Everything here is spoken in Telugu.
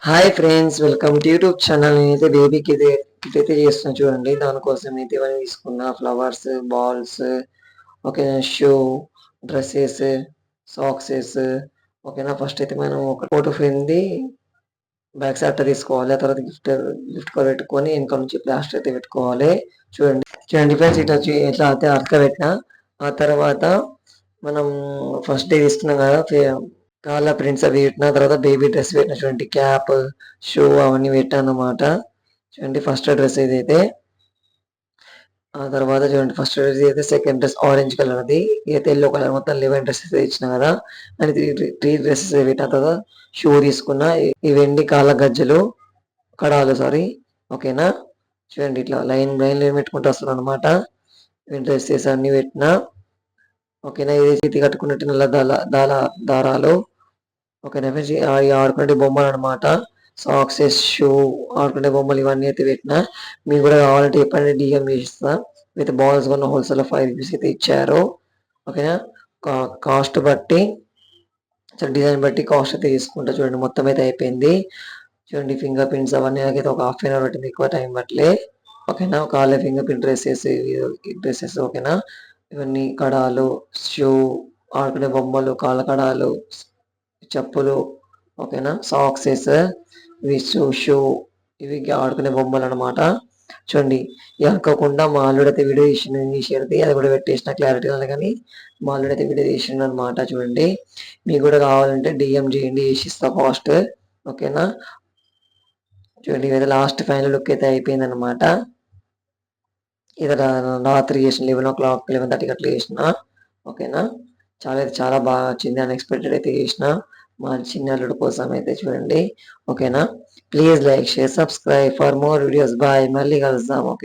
Hi friends, welcome to YouTube channel. నేనైతే బేబీకి కిట్ అయితే చేస్తున్నా చూడండి. దానికోసం అయితే ఇవన్నీ తీసుకున్నా: ఫ్లవర్స్, బాల్స్, ఓకేనా, షూ, డ్రెస్సెస్, సాక్సెస్. ఓకేనా, ఫస్ట్ అయితే మనం ఒక ఫోటో ఫ్రేమ్ది బ్యాక్ సైడ్ తీసుకోవాలి. ఆ తర్వాత గిఫ్ట్ కవర్ పెట్టుకొని వెనక నుంచి ప్లాస్టర్ అయితే పెట్టుకోవాలి. చూడండి చూడండి ఫ్రెండ్స్, ఇట్లా ఇట్లా అయితే అరక పెట్టిన. ఆ తర్వాత మనం ఫస్ట్ డే తీసుకున్నాం కదా, కాళ్ళ ప్రింట్స్ అవి పెట్టిన. తర్వాత బేబీ డ్రెస్ పెట్టిన చూడండి, క్యాప్, షూ అవన్నీ పెట్టాను అనమాట. చూడండి ఫస్ట్ డ్రెస్ ఏదైతే, ఆ తర్వాత చూడండి ఫస్ట్ డ్రెస్ అయితే సెకండ్ డ్రెస్ ఆరెంజ్ కలర్, అది అయితే ఎల్లో కలర్, మొత్తం 11 డ్రెస్సెస్ ఇచ్చిన కదా అని త్రీ డ్రెస్సెస్ పెట్టిన. తర్వాత షూ తీసుకున్నా. ఈ వెండి కాళ్ళ గజ్జలు, కడాలు, సారీ. ఓకేనా, చూడండి ఇట్లా లైన్ లైన్ లైన్ పెట్టుకుంటూ వస్తుంది అనమాట. డ్రెస్సెస్ అన్ని పెట్టిన. ఓకేనా, ఇది చేతి కట్టుకున్నట్టు నల్ల దారాలు. ఓకేనా ఫ్రెండ్స్, అవి ఆడుకునే బొమ్మలు అనమాట. సాక్సెస్, షూ, ఆడుకునే బొమ్మలు ఇవన్నీ అయితే పెట్టిన. మీకు కూడా కావాలంటే చెప్పండి, డిఎం చేసిస్తా. విత్ బాల్స్ కొన్న హోల్సేల్ 5 రూపీస్ అయితే ఇచ్చారు. ఓకేనా, కాస్ట్ బట్టి, డిజైన్ బట్టి కాస్ట్ అయితే తీసుకుంటా. చూడండి మొత్తం అయితే అయిపోయింది. చూడండి ఫింగర్ ప్రింట్స్ అవన్నీ నాకైతే ఒక హాఫ్ అన్ అవర్ పట్టింది, ఎక్కువ టైం పట్టలే. ఓకేనా, కాళ్ళ ఫింగర్ ప్రింట్ డ్రెస్సెస్ ఓకేనా, ఇవన్నీ కడాలు, షూ, ఆడుకునే బొమ్మలు, కాళ్ళ కడాలు, చెప్పులు, ఓకేనా, సాక్సెస్, ఇవి షూ, ఇవి ఆడుకునే బొమ్మలు అనమాట. చూడండి, అనుకోకుండా మా అల్లుడైతే వీడియో తీసేది అది కూడా పెట్టేసిన, క్లారిటీ ఉంది కానీ మా అల్లుడైతే వీడియో తీసిండు అనమాట. చూడండి, మీకు కూడా కావాలంటే డిఎం చేయండి, వేసిస్తా ఫాస్ట్. ఓకేనా, చూడండి ఇదైతే లాస్ట్ ఫైనల్ లుక్ అయితే అయిపోయింది అనమాట. ఇది రాత్రి చేసిన 11 o'clock 11:30 అట్లా చేసిన. ఓకేనా, చాలా బాగా వచ్చింది. అన్ఎక్స్పెక్టెడ్ అయితే చేసిన మా చిన్న అల్లుడు కోసం అయితే. చూడండి ఓకేనా, please like, share, subscribe for more videos. Bye, మళ్ళీ కలుద్దాం. ఓకే.